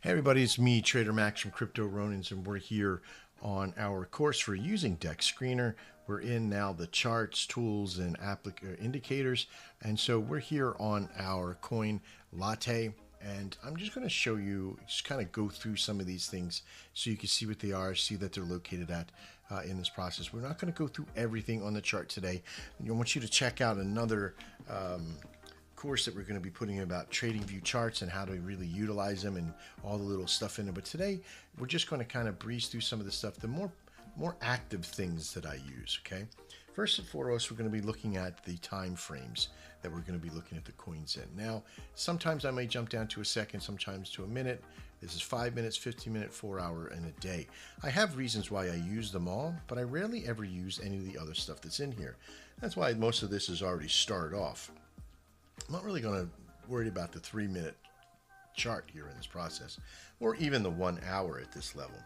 Hey everybody, it's me, Trader Max from Crypto Ronins, and we're here on our course for using Dexscreener. We're in now the charts, tools, and indicators, and so we're here on our coin Latte, and I'm just going to show you, just kind of go through some of these things so you can see what they are, see that they're located at in this process. We're not going to go through everything on the chart today. I want you to check out another course that we're going to be putting about trading view charts and how to really utilize them and all the little stuff in it. But today we're just going to kind of breeze through some of the stuff, the more active things that I use. Okay, first and foremost, we're going to be looking at the time frames that we're going to be looking at the coins in. Now, sometimes I may jump down to a second, sometimes to a minute. This is 5 minutes, 15 minute, 4 hour, and a day. I have reasons why I use them all, but I rarely ever use any of the other stuff that's in here. That's why most of this is already started off. I'm not really going to worry about the 3 minute chart here in this process, or even the 1 hour at this level.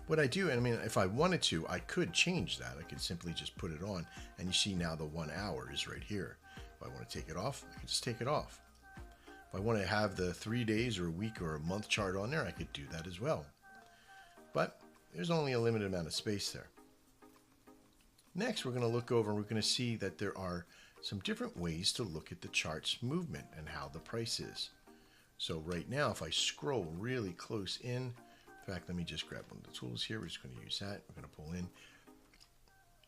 What I do, and I mean, if I wanted to, I could change that. I could simply just put it on, and you see now the 1 hour is right here. If I want to take it off, I can just take it off. If I want to have the 3 days or a week or a month chart on there, I could do that as well. But there's only a limited amount of space there. Next, we're going to look over and we're going to see that there are some different ways to look at the chart's movement and how the price is. So right now, if I scroll really close in fact, let me just grab one of the tools here. We're just going to use that. We're going to pull in.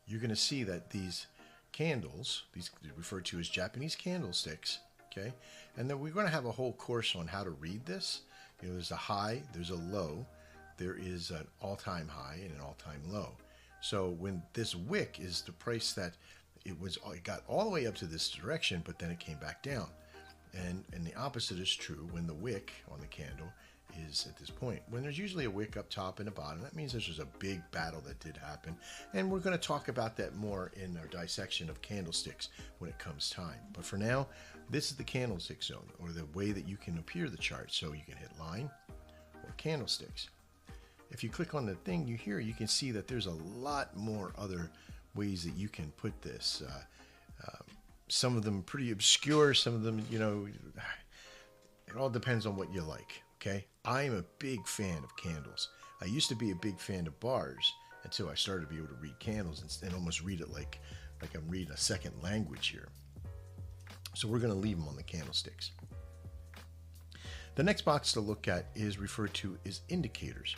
You're going to see that these candles, these are referred to as Japanese candlesticks, okay? And then we're going to have a whole course on how to read this. You know, there's a high, there's a low, there is an all-time high and an all-time low. So when this wick is the price that it got all the way up to this direction, but then it came back down. And the opposite is true when the wick on the candle is at this point. When there's usually a wick up top and a bottom, that means there's just a big battle that did happen. And we're going to talk about that more in our dissection of candlesticks when it comes time. But for now, this is the candlestick zone, or the way that you can appear the chart. So you can hit line or candlesticks. If you click on the thing you can see that there's a lot more other ways that you can put this. Some of them pretty obscure, some of them, you know, it all depends on what you like, okay? I'm a big fan of candles. I used to be a big fan of bars until I started to be able to read candles and almost read it like I'm reading a second language here. So we're going to leave them on the candlesticks. The next box to look at is referred to as indicators.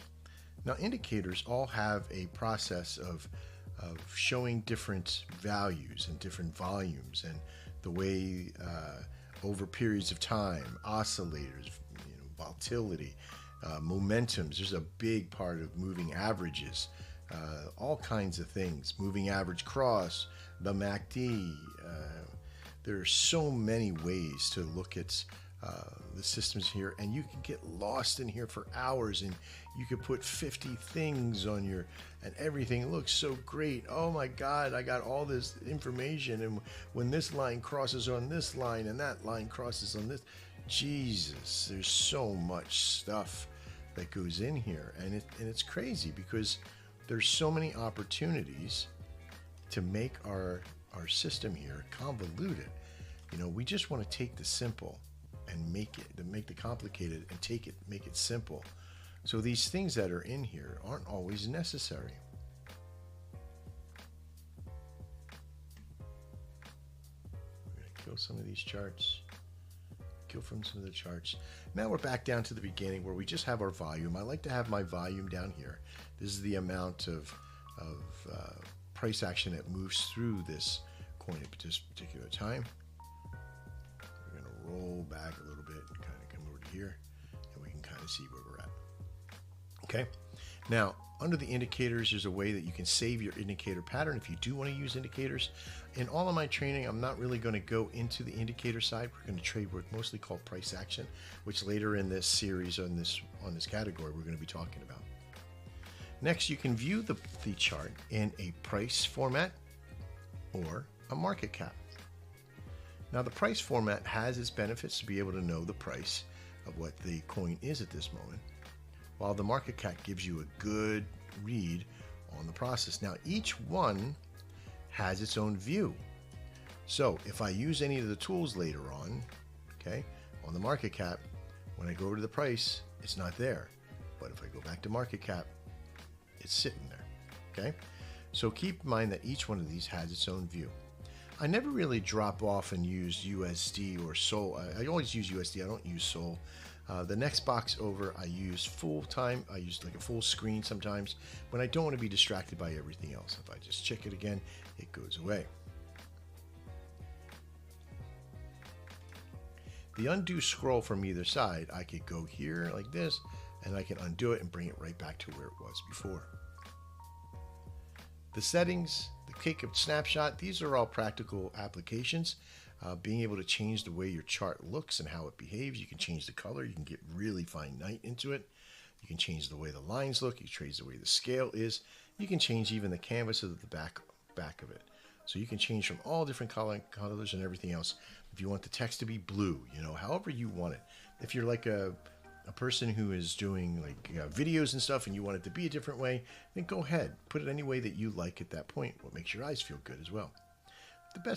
Now, indicators all have a process of showing different values and different volumes, and the way over periods of time, oscillators, you know, volatility, momentums. There's a big part of moving averages, all kinds of things. Moving average cross, the MACD. There are so many ways to look at the systems here, and you can get lost in here for hours, and you could put 50 things on your, and everything looks so great. Oh my God, I got all this information, and when this line crosses on this line and that line crosses on this, Jesus, there's so much stuff that goes in here, and it's crazy because there's so many opportunities to make our system here convoluted. You know, we just want to take the simple and make the complicated and make it simple. So these things that are in here aren't always necessary. We're going to kill some of these charts. Kill from some of the charts. Now we're back down to the beginning where we just have our volume. I like to have my volume down here. This is the amount of price action that moves through this coin at this particular time. Roll back a little bit and kind of come over to here, and we can kind of see where we're at. Okay, now under the indicators, there's a way that you can save your indicator pattern if you do want to use indicators. In all of my training, I'm not really going to go into the indicator side. We're going to trade what's mostly called price action, which later in this series on this category we're going to be talking about. Next, you can view the chart in a price format or a market cap. Now, the price format has its benefits to be able to know the price of what the coin is at this moment, while the market cap gives you a good read on the process. Now, each one has its own view. So if I use any of the tools later on, okay, on the market cap, When I go over to the price, it's not there. But if I go back to market cap, it's sitting there. Okay? So keep in mind that each one of these has its own view. I never really drop off and use USD or SOL. I always use USD. I don't use SOL. The next box over, I use full time. I use like a full screen sometimes when I don't want to be distracted by everything else. If I just check it again, it goes away. The undo scroll from either side, I could go here like this, and I can undo it and bring it right back to where it was before. The settings, the kick of snapshot, these are all practical applications. Being able to change the way your chart looks and how it behaves. You can change the color. You can get really finite into it. You can change the way the lines look. You can change the way the scale is. You can change even the canvas of the back of it. So you can change from all different colors and everything else. If you want the text to be blue, you know, however you want it. If you're like a person who is doing like videos and stuff and you want it to be a different way, then go ahead. Put it any way that you like at that point. What makes your eyes feel good as well.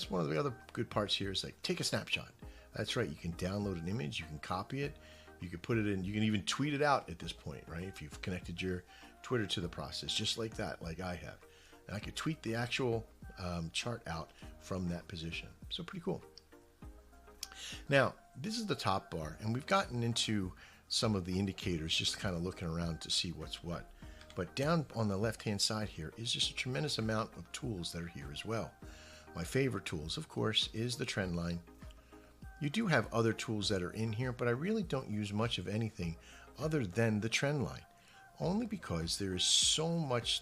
One of the other good parts here is like take a snapshot. That's right. You can download an image. You can copy it. You can put it in. You can even tweet it out at this point, right? If you've connected your Twitter to the process, just like that, like I have. And I could tweet the actual chart out from that position. So pretty cool. Now, this is the top bar, and we've gotten into some of the indicators, just kind of looking around to see what's what. But down on the left-hand side here is just a tremendous amount of tools that are here as well. My favorite tools, of course, is the trend line. You do have other tools that are in here, but I really don't use much of anything other than the trend line. Only because there is so much.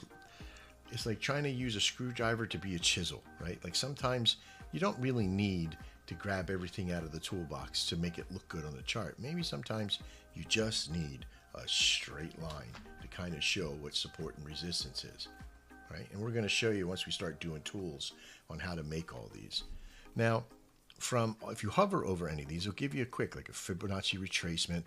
It's like trying to use a screwdriver to be a chisel, right? Like sometimes you don't really need to grab everything out of the toolbox to make it look good on the chart. Maybe sometimes you just need a straight line to kind of show what support and resistance is, right? And we're going to show you once we start doing tools on how to make all these. Now, if you hover over any of these, it'll give you a quick, like a Fibonacci retracement,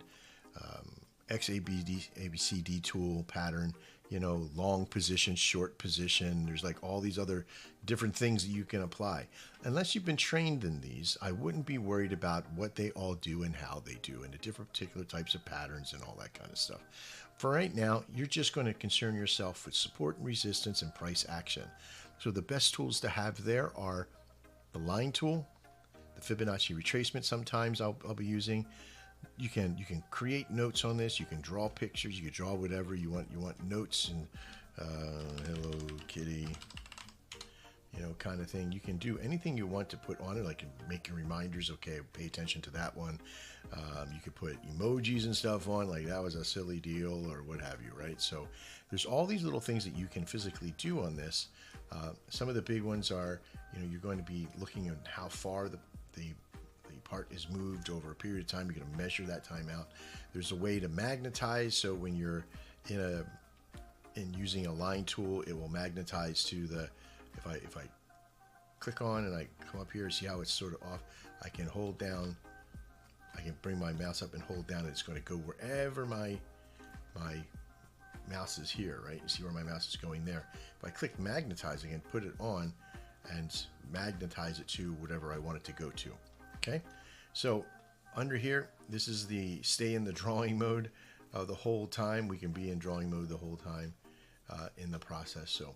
XABCD tool pattern, you know, long position, short position. There's like all these other different things that you can apply. Unless you've been trained in these, I wouldn't be worried about what they all do and how they do and the different particular types of patterns and all that kind of stuff. For right now, you're just going to concern yourself with support and resistance and price action. So the best tools to have there are the line tool, the Fibonacci retracement sometimes I'll be using. You can create notes on this. You can draw pictures. You can draw whatever you want. You want notes and hello kitty, you know, kind of thing. You can do anything you want to put on it, like making reminders. Okay, pay attention to that one. You could put emojis and stuff on, like that was a silly deal or what have you, right? So there's all these little things that you can physically do on this. Some of the big ones are, you know, you're going to be looking at how far the part is moved over a period of time. You're going to measure that time out. There's a way to magnetize, so when you're in using a line tool, it will magnetize to the. If I click on and I come up here, see how it's sort of off. I can hold down. I can bring my mouse up and hold down, and it's going to go wherever my mouse is here, right? You see where my mouse is going there. If I click magnetize, I can put it on and magnetize it to whatever I want it to go to. Okay, so under here, this is the stay in the drawing mode the whole time. We can be in drawing mode the whole time in the process. So,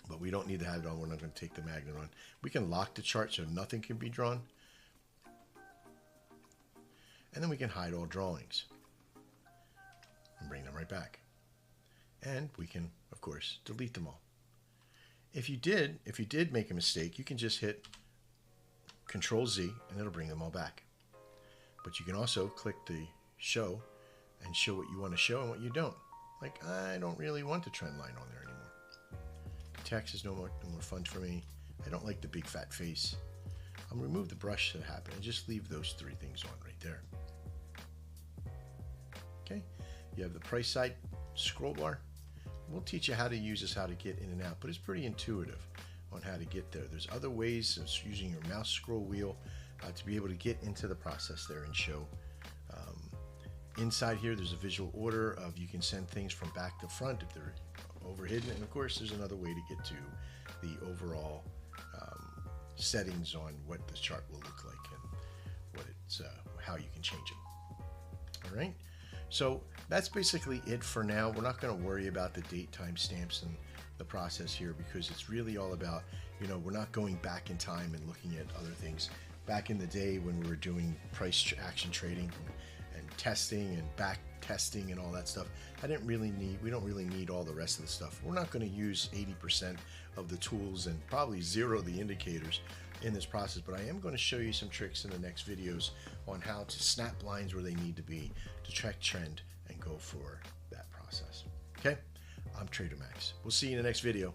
but we don't need to have it on. We're not going to take the magnet on. We can lock the chart so nothing can be drawn. And then we can hide all drawings and bring them right back. And we can, of course, delete them all. If you did make a mistake, you can just hit Control Z and it'll bring them all back. But you can also click the show and show what you want to show and what you don't. Like, I don't really want the trend line on there anymore. Text is no more fun for me. I don't like the big fat face. I'm going to remove the brush to happen and just leave those three things on right there. Okay, you have the price side scroll bar. We'll teach you how to use this, how to get in and out, but it's pretty intuitive on how to get there. There's other ways of using your mouse scroll wheel to be able to get into the process there and show. Inside here, there's a visual order of you can send things from back to front if they're overhidden, and of course, there's another way to get to the overall settings on what the chart will look like and what it's how you can change it. All right. So that's basically it for now. We're not going to worry about the date timestamps and the process here because it's really all about, we're not going back in time and looking at other things. Back in the day when we were doing price action trading and testing and back testing and all that stuff, we don't really need all the rest of the stuff. We're not going to use 80% of the tools and probably zero the indicators in this process, but I am going to show you some tricks in the next videos on how to snap lines where they need to be to check trend and go for that process. Okay, I'm TraderMaxx. We'll see you in the next video.